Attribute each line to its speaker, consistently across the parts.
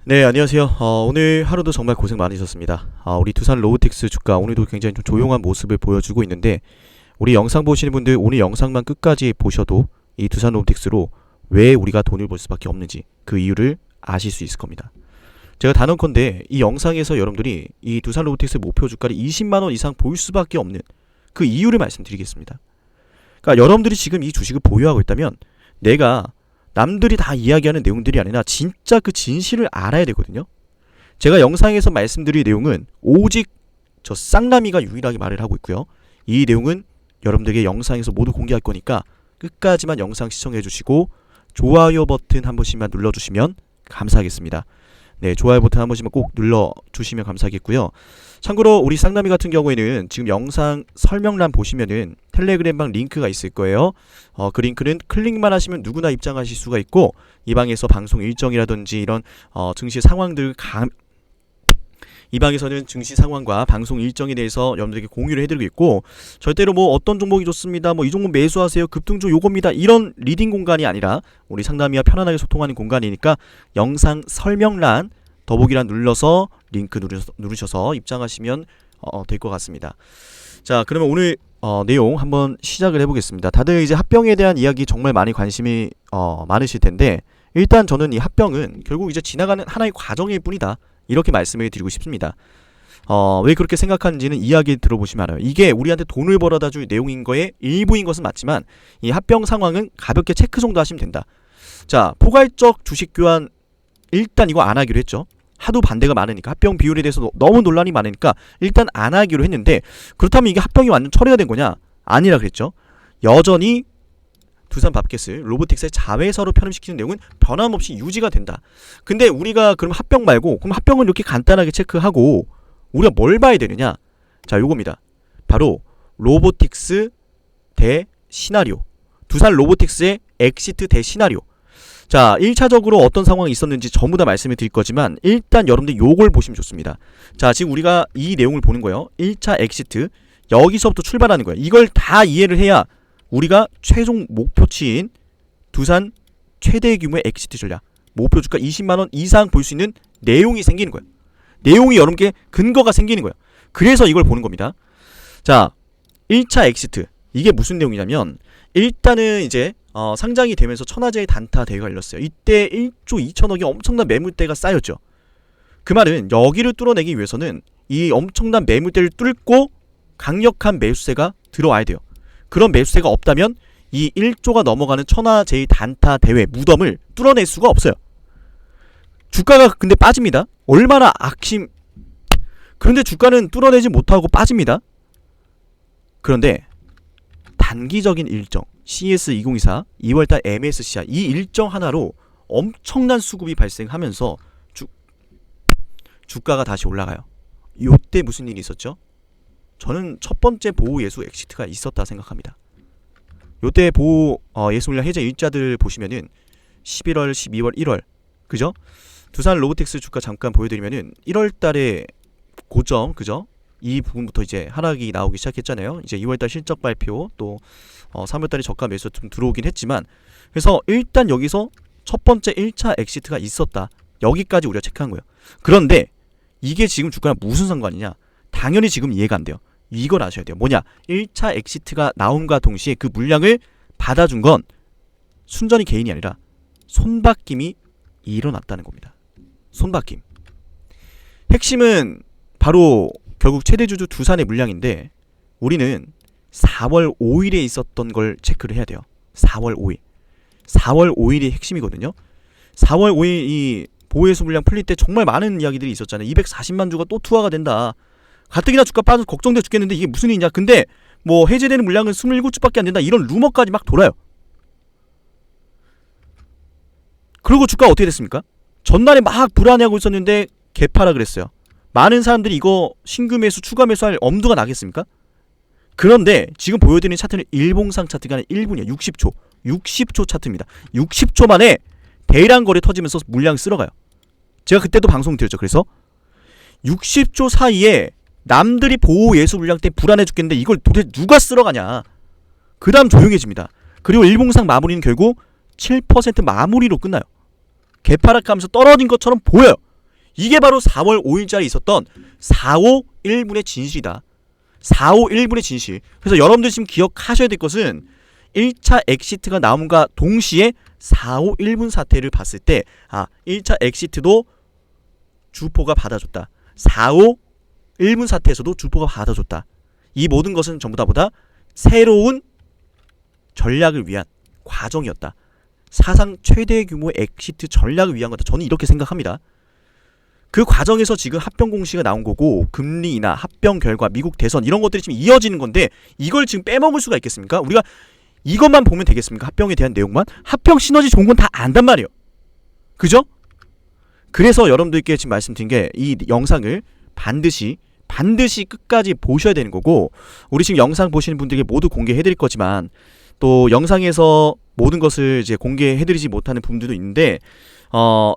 Speaker 1: 네, 안녕하세요. 오늘 하루도 정말 고생 많으셨습니다. 우리 두산 로보틱스 주가 오늘도 굉장히 좀 조용한 모습을 보여주고 있는데, 우리 영상 보시는 분들 오늘 영상만 끝까지 보셔도 이 두산 로보틱스로 왜 우리가 돈을 벌 수밖에 없는지 그 이유를 아실 수 있을 겁니다. 제가 단언컨대 이 영상에서 여러분들이 이 두산 로보틱스 목표 주가를 20만원 이상 볼 수밖에 없는 그 이유를 말씀드리겠습니다. 그러니까 여러분들이 지금 이 주식을 보유하고 있다면 내가 남들이 다 이야기하는 내용들이 아니라 진짜 그 진실을 알아야 되거든요. 제가 영상에서 말씀드릴 내용은 오직 저 쌍남이가 유일하게 말을 하고 있고요. 이 내용은 여러분들에게 영상에서 모두 공개할 거니까 끝까지만 영상 시청해 주시고 좋아요 버튼 한 번씩만 눌러주시면 감사하겠습니다. 네, 좋아요 버튼 한 번씩만 꼭 눌러주시면 감사하겠고요. 참고로 우리 쌍남이 같은 경우에는 지금 영상 설명란 보시면은 텔레그램방 링크가 있을 거예요. 그 링크는 클릭만 하시면 누구나 입장하실 수가 있고, 이 방에서 방송 일정이라든지 이런 증시 상황들 이 방에서는 증시 상황과 방송 일정에 대해서 여러분들에게 공유를 해드리고 있고, 절대로 뭐 어떤 종목이 좋습니다, 뭐 이 종목 매수하세요, 급등주 요겁니다, 이런 리딩 공간이 아니라 우리 상담이와 편안하게 소통하는 공간이니까 영상 설명란 더보기란 눌러서 링크 누르셔서 입장하시면 될 것 같습니다. 자, 그러면 오늘 내용 한번 시작을 해보겠습니다. 다들 이제 합병에 대한 이야기 정말 많이 관심이 많으실 텐데, 일단 저는 이 합병은 결국 이제 지나가는 하나의 과정일 뿐이다, 이렇게 말씀을 드리고 싶습니다. 왜 그렇게 생각하는지는 이야기 들어보시면 알아요. 이게 우리한테 돈을 벌어다 줄 내용인 거에 일부인 것은 맞지만 이 합병 상황은 가볍게 체크 정도 하시면 된다. 자, 포괄적 주식 교환 일단 이거 안 하기로 했죠. 하도 반대가 많으니까, 합병 비율에 대해서 너무 논란이 많으니까 일단 안 하기로 했는데, 그렇다면 이게 합병이 완전 철회가 된 거냐? 아니라 그랬죠. 여전히 두산 밥켓을 로보틱스의 자회사로 편입시키는 내용은 변함없이 유지가 된다. 근데 우리가 그럼 합병 말고, 그럼 합병은 이렇게 간단하게 체크하고 우리가 뭘 봐야 되느냐? 자, 요겁니다. 바로 로보틱스 대 시나리오, 두산 로보틱스의 엑시트 대 시나리오. 자, 1차적으로 어떤 상황이 있었는지 전부 다 말씀을 드릴 거지만 일단 여러분들 요걸 보시면 좋습니다. 자, 지금 우리가 이 내용을 보는 거예요. 1차 엑시트, 여기서부터 출발하는 거예요. 이걸 다 이해를 해야 우리가 최종 목표치인 두산 최대 규모의 엑시트 전략, 목표 주가 20만원 이상 볼 수 있는 내용이 생기는 거예요. 내용이 여러분께 근거가 생기는 거예요. 그래서 이걸 보는 겁니다. 자, 1차 엑시트, 이게 무슨 내용이냐면, 일단은 이제 상장이 되면서 천하제일 단타 대회가 열렸어요. 이때 1조 2천억의 엄청난 매물대가 쌓였죠. 그 말은 여기를 뚫어내기 위해서는 이 엄청난 매물대를 뚫고 강력한 매수세가 들어와야 돼요. 그런 매수세가 없다면 이 1조가 넘어가는 천하제일 단타 대회 무덤을 뚫어낼 수가 없어요. 주가가 근데 빠집니다. 얼마나 그런데 주가는 뚫어내지 못하고 빠집니다. 그런데 단기적인 일정, CS2024 2월달 MSCI 이 일정 하나로 엄청난 수급이 발생하면서 주가가 다시 올라가요. 요때 무슨 일이 있었죠? 저는 첫 번째 보호 예수 엑시트가 있었다 생각합니다. 요때 보호 예수 물량 해제 일자들 보시면은 11월, 12월, 1월, 그죠? 두산 로보틱스 주가 잠깐 보여드리면은 1월달에 고점, 그죠? 이 부분부터 이제 하락이 나오기 시작했잖아요. 이제 2월달 실적 발표, 또 3월달에 저가 매수 좀 들어오긴 했지만, 그래서 일단 여기서 첫 번째 1차 엑시트가 있었다, 여기까지 우리가 체크한 거예요. 그런데 이게 지금 주가랑 무슨 상관이냐? 당연히 지금 이해가 안 돼요. 이걸 아셔야 돼요. 뭐냐? 1차 엑시트가 나옴과 동시에 그 물량을 받아준 건 순전히 개인이 아니라 손바뀜이 일어났다는 겁니다. 손바뀜. 핵심은 바로 결국 최대주주 두산의 물량인데, 우리는 4월 5일에 있었던 걸 체크를 해야 돼요. 4월 5일. 4월 5일이 핵심이거든요. 4월 5일 이 보호예수 물량 풀릴 때 정말 많은 이야기들이 있었잖아요. 240만 주가 또 투하가 된다. 가뜩이나 주가 빠져서 걱정돼 죽겠는데 이게 무슨 일이냐. 근데 뭐 해제되는 물량은 27주밖에 안 된다, 이런 루머까지 막 돌아요. 그리고 주가가 어떻게 됐습니까? 전날에 막 불안해하고 있었는데 개파라 그랬어요. 많은 사람들이 이거 신규 매수, 추가 매수할 엄두가 나겠습니까? 그런데 지금 보여드리는 차트는 일봉상 차트가 아니라 1분이야. 60초 차트입니다. 60초 만에 대량 거래 터지면서 물량이 쓸어가요. 제가 그때도 방송 드렸죠. 그래서 60초 사이에 남들이 보호 예수 물량 때문에 불안해 죽겠는데 이걸 도대체 누가 쓸어가냐. 그 다음 조용해집니다. 그리고 일봉상 마무리는 결국 7% 마무리로 끝나요. 개파락하면서 떨어진 것처럼 보여요. 이게 바로 4월 5일자리 있었던 4.5.1분의 진실이다. 4.5.1분의 진실. 그래서 여러분들 지금 기억하셔야 될 것은 1차 엑시트가 나옴과 동시에 4.5.1분 사태를 봤을 때 1차 엑시트도 주포가 받아줬다. 4.5.1분 사태에서도 주포가 받아줬다. 이 모든 것은 전부 다 보다 새로운 전략을 위한 과정이었다. 사상 최대 규모의 엑시트 전략을 위한 거다. 저는 이렇게 생각합니다. 그 과정에서 지금 합병 공시가 나온 거고 금리 인하, 합병 결과, 미국 대선 이런 것들이 지금 이어지는 건데 이걸 지금 빼먹을 수가 있겠습니까? 우리가 이것만 보면 되겠습니까? 합병에 대한 내용만? 합병 시너지 좋은 건 다 안단 말이에요. 그죠? 그래서 여러분들께 지금 말씀드린 게 이 영상을 반드시 끝까지 보셔야 되는 거고, 우리 지금 영상 보시는 분들에게 모두 공개해드릴 거지만 또 영상에서 모든 것을 이제 공개해드리지 못하는 부분들도 있는데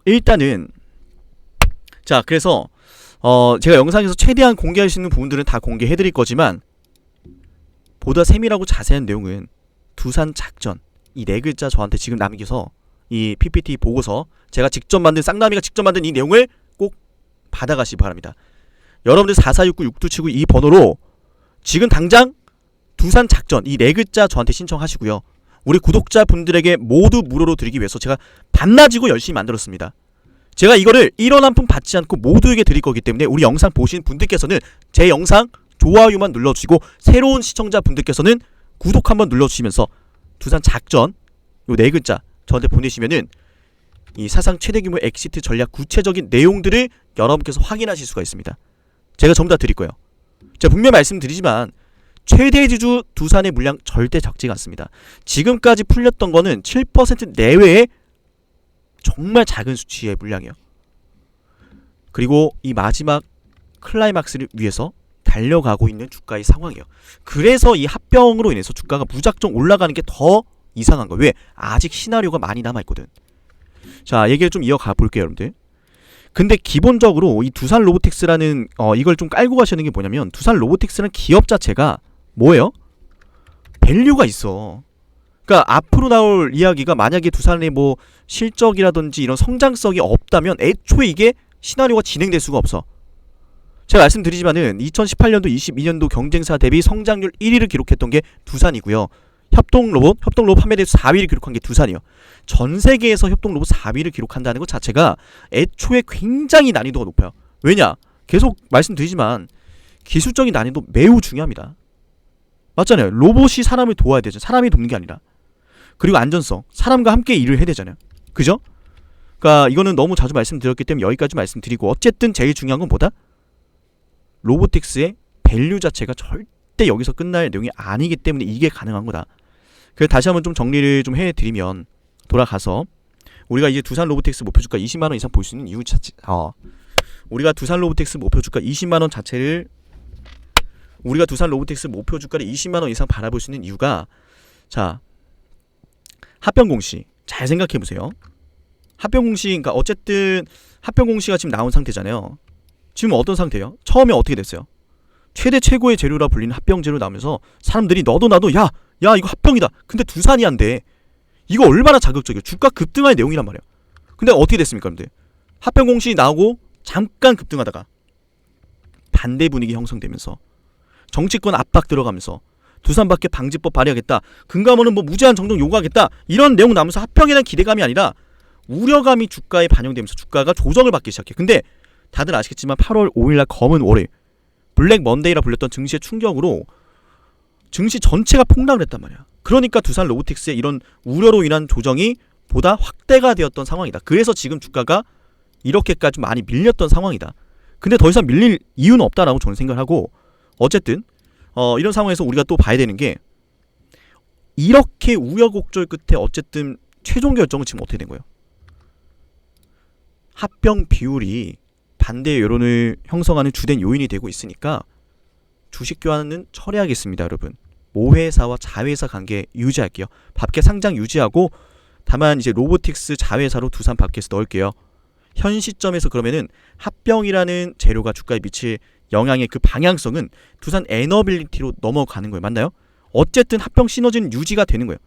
Speaker 1: 일단은 자, 그래서 제가 영상에서 최대한 공개할 수 있는 부분들은 다 공개해드릴 거지만 보다 세밀하고 자세한 내용은 두산 작전 이 네 글자 저한테 지금 남겨서 이 PPT 보고서 제가 직접 만든 쌍남이가 직접 만든 이 내용을 꼭 받아가시기 바랍니다. 여러분들 4469-6279 이 번호로 지금 당장 두산 작전 이 네 글자 저한테 신청하시고요. 우리 구독자분들에게 모두 무료로 드리기 위해서 제가 밤낮이고 열심히 만들었습니다. 제가 이거를 1원 한 푼 받지 않고 모두에게 드릴 거기 때문에 우리 영상 보신 분들께서는 제 영상 좋아요만 눌러주시고 새로운 시청자분들께서는 구독 한번 눌러주시면서 두산 작전 요 네 글자 저한테 보내시면은 이 사상 최대 규모 엑시트 전략 구체적인 내용들을 여러분께서 확인하실 수가 있습니다. 제가 전부 다 드릴 거예요. 제가 분명히 말씀드리지만 최대 지주 두산의 물량 절대 적지가 않습니다. 지금까지 풀렸던 거는 7% 내외의 정말 작은 수치의 물량이에요. 그리고 이 마지막 클라이막스를 위해서 달려가고 있는 주가의 상황이에요. 그래서 이 합병으로 인해서 주가가 무작정 올라가는 게 더 이상한 거예요. 왜? 아직 시나리오가 많이 남아있거든. 자, 얘기를 좀 이어가 볼게요, 여러분들. 근데 기본적으로 이 두산 로보틱스라는 이걸 좀 깔고 가시는 게 뭐냐면 두산 로보틱스라는 기업 자체가 뭐예요? 밸류가 있어. 그러니까 앞으로 나올 이야기가 만약에 두산의 뭐 실적이라든지 이런 성장성이 없다면 애초에 이게 시나리오가 진행될 수가 없어. 제가 말씀드리지만은 2018년도 22년도 경쟁사 대비 성장률 1위를 기록했던 게 두산이고요. 협동로봇 판매 대수 4위를 기록한 게 두산이에요. 전 세계에서 협동로봇 4위를 기록한다는 것 자체가 애초에 굉장히 난이도가 높아요. 왜냐? 계속 말씀드리지만 기술적인 난이도 매우 중요합니다. 맞잖아요. 로봇이 사람을 도와야 되죠. 사람이 돕는 게 아니라. 그리고 안전성. 사람과 함께 일을 해야 되잖아요. 그죠? 그러니까 이거는 너무 자주 말씀드렸기 때문에 여기까지 말씀드리고, 어쨌든 제일 중요한 건 뭐다? 로보틱스의 밸류 자체가 절대 여기서 끝날 내용이 아니기 때문에 이게 가능한 거다. 그래서 다시 한번 좀 정리를 좀 해드리면, 돌아가서 우리가 이제 두산 로보틱스 목표주가 20만원 이상 볼 수 있는 이유 자체, 우리가 두산 로보틱스 목표주가 20만원 자체를, 우리가 두산 로보틱스 목표주가를 20만원 이상 바라볼 수 있는 이유가, 자, 합병공시 잘 생각해보세요. 합병공시, 그러니까 어쨌든 합병공시가 지금 나온 상태잖아요. 지금 어떤 상태예요? 처음에 어떻게 됐어요? 최대 최고의 재료라 불리는 합병재료 나오면서 사람들이 너도 나도 야 이거 합병이다. 근데 두산이 안 돼. 이거 얼마나 자극적이에요. 주가 급등할 내용이란 말이에요. 근데 어떻게 됐습니까, 여러분들? 합병공시 나오고 잠깐 급등하다가 반대 분위기 형성되면서 정치권 압박 들어가면서 두산밖에 방지법 발의하겠다. 금감원은 뭐 무제한 정정 요구하겠다. 이런 내용 나오면서 합병에 대한 기대감이 아니라 우려감이 주가에 반영되면서 주가가 조정을 받기 시작해. 근데 다들 아시겠지만 8월 5일날 검은 월요일, 블랙 먼데이라 불렸던 증시의 충격으로 증시 전체가 폭락을 했단 말이야. 그러니까 두산 로보틱스의 이런 우려로 인한 조정이 보다 확대가 되었던 상황이다. 그래서 지금 주가가 이렇게까지 많이 밀렸던 상황이다. 근데 더 이상 밀릴 이유는 없다라고 저는 생각하고, 어쨌든 이런 상황에서 우리가 또 봐야 되는 게, 이렇게 우여곡절 끝에 어쨌든 최종 결정은 지금 어떻게 된 거예요? 합병 비율이 반대 여론을 형성하는 주된 요인이 되고 있으니까 주식 교환은 철회하겠습니다, 여러분. 모회사와 자회사 관계 유지할게요. 밖에 상장 유지하고, 다만 이제 로보틱스 자회사로 두산 밖에서 넣을게요. 현 시점에서 그러면은 합병이라는 재료가 주가에 미칠 영향의 그 방향성은 두산 에너빌리티로 넘어가는 거예요. 맞나요? 어쨌든 합병 시너지는 유지가 되는 거예요.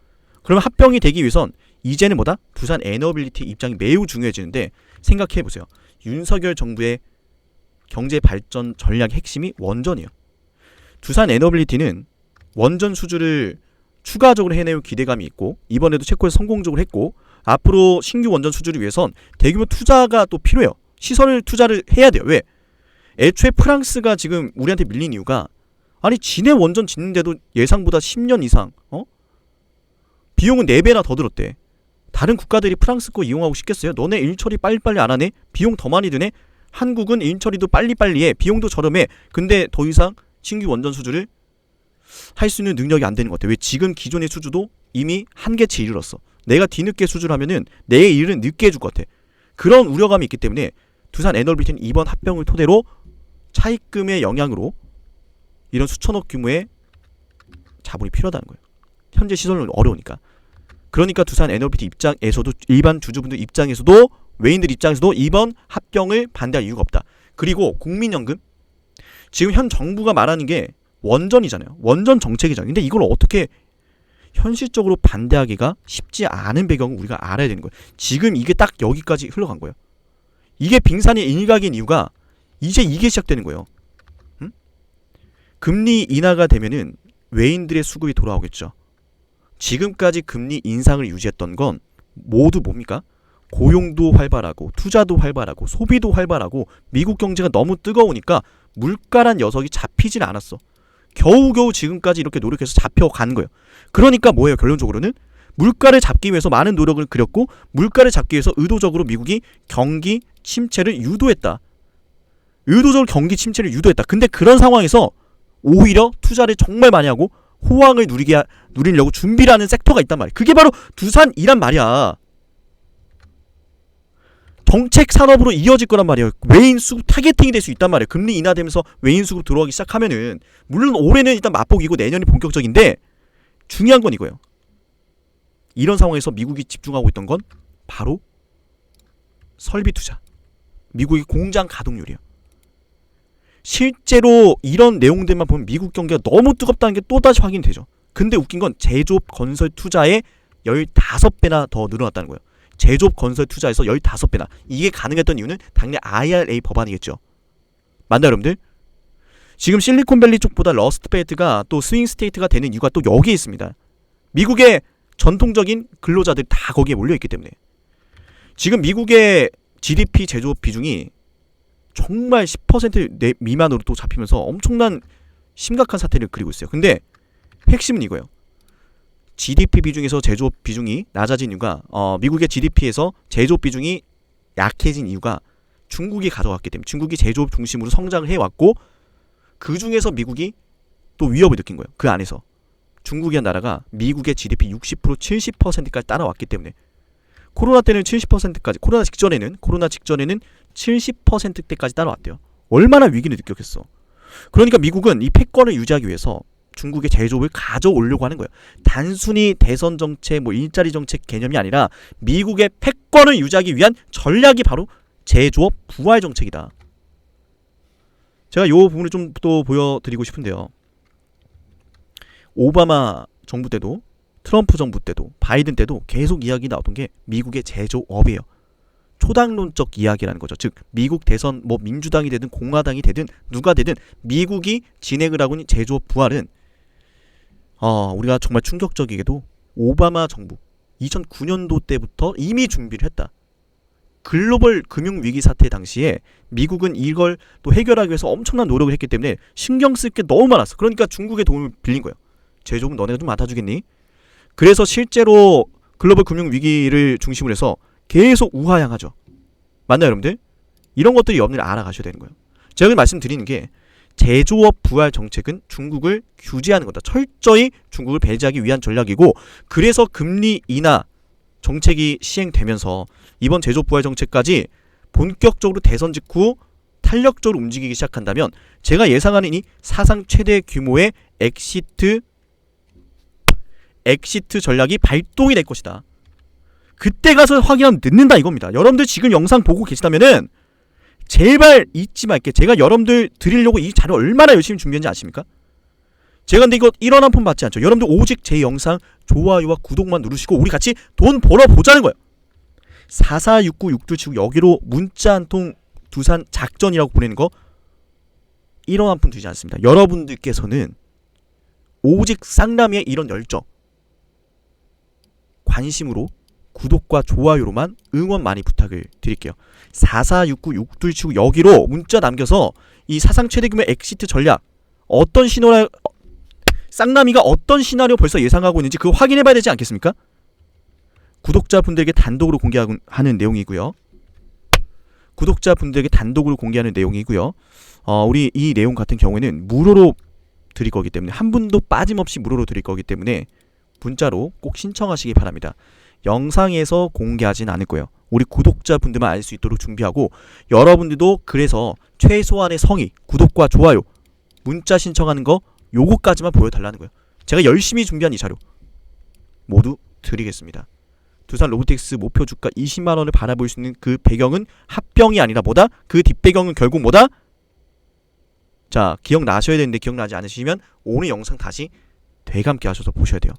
Speaker 1: 그러면 합병이 되기 위해선 이제는 뭐다? 두산 에너빌리티 입장이 매우 중요해지는데 생각해보세요. 윤석열 정부의 경제 발전 전략의 핵심이 원전이에요. 두산 에너빌리티는 원전 수주를 추가적으로 해내올 기대감이 있고 이번에도 체코에서 성공적으로 했고 앞으로 신규 원전 수주를 위해선 대규모 투자가 또 필요해요. 시설 투자를 해야 돼요. 왜? 애초에 프랑스가 지금 우리한테 밀린 이유가 아니 지네 원전 짓는데도 예상보다 10년 이상 비용은 4배나 더 들었대. 다른 국가들이 프랑스 거 이용하고 싶겠어요? 너네 일처리 빨리빨리 안 하네? 비용 더 많이 드네? 한국은 일처리도 빨리빨리 해. 비용도 저렴해. 근데 더 이상 신규 원전 수주를 할 수 있는 능력이 안 되는 것 같아. 왜? 지금 기존의 수주도 이미 한계치 이르렀어. 내가 뒤늦게 수주를 하면은 내 일은 늦게 해줄 것 같아. 그런 우려감이 있기 때문에 두산 에너빌리티는 이번 합병을 토대로 차입금의 영향으로 이런 수천억 규모의 자본이 필요하다는 거예요. 현재 시설은 어려우니까. 그러니까 두산 에너빌리티 입장에서도 일반 주주분들 입장에서도 외인들 입장에서도 이번 합병을 반대할 이유가 없다. 그리고 국민연금 지금 현 정부가 말하는 게 원전이잖아요. 원전 정책이잖아요. 근데 이걸 어떻게 현실적으로 반대하기가 쉽지 않은 배경을 우리가 알아야 되는 거예요. 지금 이게 딱 여기까지 흘러간 거예요. 이게 빙산의 일각인 이유가 이제 이게 시작되는 거예요. 금리 인하가 되면은 외인들의 수급이 돌아오겠죠. 지금까지 금리 인상을 유지했던 건 모두 뭡니까? 고용도 활발하고 투자도 활발하고 소비도 활발하고 미국 경제가 너무 뜨거우니까 물가란 녀석이 잡히질 않았어. 겨우겨우 지금까지 이렇게 노력해서 잡혀간 거예요. 그러니까 뭐예요? 결론적으로는 물가를 잡기 위해서 많은 노력을 그렸고 물가를 잡기 위해서 의도적으로 미국이 경기 침체를 유도했다. 의도적으로 경기 침체를 유도했다. 근데 그런 상황에서 오히려 투자를 정말 많이 하고 호황을 누리려고 준비를 하는 섹터가 있단 말이야. 그게 바로 두산이란 말이야. 정책 산업으로 이어질 거란 말이에요. 외인 수급 타겟팅이 될 수 있단 말이에요. 금리 인하되면서 외인 수급 들어오기 시작하면은 물론 올해는 일단 맛보기고 내년이 본격적인데 중요한 건 이거예요. 이런 상황에서 미국이 집중하고 있던 건 바로 설비 투자. 미국의 공장 가동률이에요. 실제로 이런 내용들만 보면 미국 경기가 너무 뜨겁다는 게 또다시 확인이 되죠. 근데 웃긴 건 제조업 건설 투자의 15배나 더 늘어났다는 거예요. 제조업 건설 투자에서 15배나. 이게 가능했던 이유는 당연히 IRA 법안이겠죠. 맞나요, 여러분들? 지금 실리콘밸리 쪽보다 러스트벨트가 또 스윙 스테이트가 되는 이유가 또 여기에 있습니다. 미국의 전통적인 근로자들이 다 거기에 몰려있기 때문에. 지금 미국의 GDP 제조업 비중이 정말 10% 미만으로 또 잡히면서 엄청난 심각한 사태를 그리고 있어요. 근데 핵심은 이거예요. GDP 비중에서 제조업 비중이 낮아진 이유가 미국의 GDP에서 제조업 비중이 약해진 이유가 중국이 가져왔기 때문에 중국이 제조업 중심으로 성장을 해왔고 그 중에서 미국이 또 위협을 느낀 거예요. 그 안에서 중국이란 나라가 미국의 GDP 60% 70%까지 따라왔기 때문에 코로나 때는 70%까지 코로나 직전에는 70%대까지 따라왔대요. 얼마나 위기를 느꼈겠어. 그러니까 미국은 이 패권을 유지하기 위해서 중국의 제조업을 가져오려고 하는 거예요. 단순히 대선 정책, 일자리 정책 개념이 아니라 미국의 패권을 유지하기 위한 전략이 바로 제조업 부활 정책이다. 제가 이 부분을 좀 또 보여드리고 싶은데요. 오바마 정부 때도 트럼프 정부 때도 바이든 때도 계속 이야기 나왔던 게 미국의 제조업이에요. 초당론적 이야기라는 거죠. 즉 미국 대선 민주당이 되든 공화당이 되든 누가 되든 미국이 진행을 하고 있는 제조업 부활은 우리가 정말 충격적이게도 오바마 정부 2009년도 때부터 이미 준비를 했다. 글로벌 금융위기 사태 당시에 미국은 이걸 또 해결하기 위해서 엄청난 노력을 했기 때문에 신경 쓸 게 너무 많았어. 그러니까 중국의 도움을 빌린 거예요. 제조업은 너네가 좀 맡아주겠니? 그래서 실제로 글로벌 금융위기를 중심으로 해서 계속 우하향하죠. 맞나요, 여러분들? 이런 것들이 여러분들이 알아가셔야 되는 거예요. 제가 말씀드리는 게 제조업 부활 정책은 중국을 규제하는 거다. 철저히 중국을 배제하기 위한 전략이고 그래서 금리 인하 정책이 시행되면서 이번 제조업 부활 정책까지 본격적으로 대선 직후 탄력적으로 움직이기 시작한다면 제가 예상하는 이 사상 최대 규모의 엑시트 전략이 발동이 될 것이다. 그때 가서 확인하면 늦는다 이겁니다. 여러분들 지금 영상 보고 계시다면은 제발 잊지 말게. 제가 여러분들 드리려고 이 자료 얼마나 열심히 준비했는지 아십니까? 제가 근데 이거 1원 한 푼 받지 않죠. 여러분들 오직 제 영상 좋아요와 구독만 누르시고 우리 같이 돈 벌어보자는 거예요. 4469627 여기로 문자 한 통 두산 작전이라고 보내는 거 1원 한 푼 드리지 않습니다. 여러분들께서는 오직 쌍남이의 이런 열정, 관심으로 구독과 좋아요로만 응원 많이 부탁을 드릴게요. 4469627 여기로 문자 남겨서 이 사상 최대 규모 엑시트 전략 어떤 시나리오, 쌍남이가 어떤 시나리오 벌써 예상하고 있는지 그거 확인해봐야 되지 않겠습니까? 구독자분들에게 단독으로 공개하는 내용이고요. 구독자분들에게 단독으로 공개하는 내용이고요. 우리 이 내용 같은 경우에는 무료로 드릴 거기 때문에 한 분도 빠짐없이 무료로 드릴 거기 때문에 문자로 꼭 신청하시기 바랍니다. 영상에서 공개하진 않을 거예요. 우리 구독자분들만 알 수 있도록 준비하고 여러분들도 그래서 최소한의 성의, 구독과 좋아요, 문자 신청하는 거 요거까지만 보여달라는 거예요. 제가 열심히 준비한 이 자료 모두 드리겠습니다. 두산 로보틱스 목표 주가 20만원을 바라볼 수 있는 그 배경은 합병이 아니라 뭐다? 그 뒷배경은 결국 뭐다? 자, 기억나셔야 되는데 기억나지 않으시면 오늘 영상 다시 되감게 하셔서 보셔야 돼요.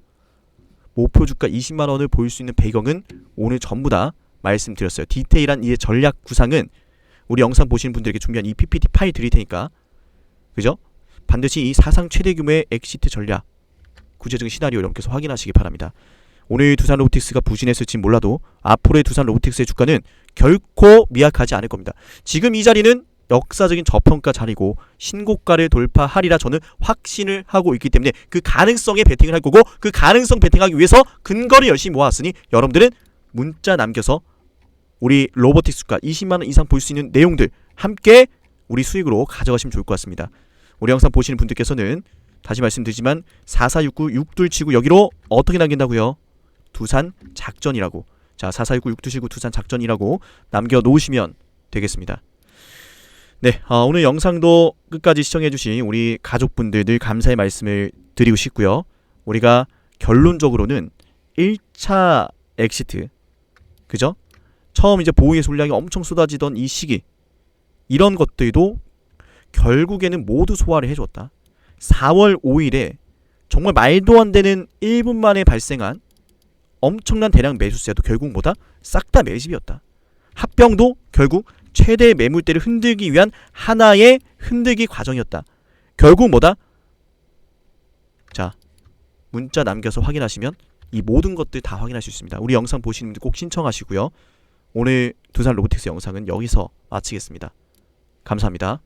Speaker 1: 목표 주가 20만원을 볼 수 있는 배경은 오늘 전부 다 말씀드렸어요. 디테일한 이의 전략 구상은 우리 영상 보시는 분들에게 준비한 이 PPT 파일 드릴 테니까, 그죠? 반드시 이 사상 최대 규모의 엑시트 전략, 구체적인 시나리오 여러분께서 확인하시기 바랍니다. 오늘 두산 로보틱스가 부진했을지 몰라도 앞으로의 두산 로보틱스의 주가는 결코 미약하지 않을 겁니다. 지금 이 자리는 역사적인 저평가 자리고 신고가를 돌파하리라 저는 확신을 하고 있기 때문에 그 가능성에 베팅을 할 거고, 그 가능성 베팅하기 위해서 근거를 열심히 모았으니 여러분들은 문자 남겨서 우리 로보틱스 주가 20만원 이상 볼 수 있는 내용들 함께 우리 수익으로 가져가시면 좋을 것 같습니다. 우리 영상 보시는 분들께서는 다시 말씀드리지만 4469627 여기로 어떻게 남긴다고요? 두산 작전이라고. 자, 4469627 두산 작전이라고 남겨놓으시면 되겠습니다. 네, 오늘 영상도 끝까지 시청해주신 우리 가족분들 늘 감사의 말씀을 드리고 싶고요. 우리가 결론적으로는 1차 엑시트, 그죠? 처음 이제 보유의 물량이 엄청 쏟아지던 이 시기, 이런 것들도 결국에는 모두 소화를 해줬다. 4월 5일에 정말 말도 안 되는 1분 만에 발생한 엄청난 대량 매수세도 결국 뭐다? 싹 다 매집이었다. 합병도 결국 최대의 매물대를 흔들기 위한 하나의 흔들기 과정이었다. 결국 뭐다? 자, 문자 남겨서 확인하시면 이 모든 것들 다 확인할 수 있습니다. 우리 영상 보시는 분들 꼭 신청하시고요. 오늘 두산 로보틱스 영상은 여기서 마치겠습니다. 감사합니다.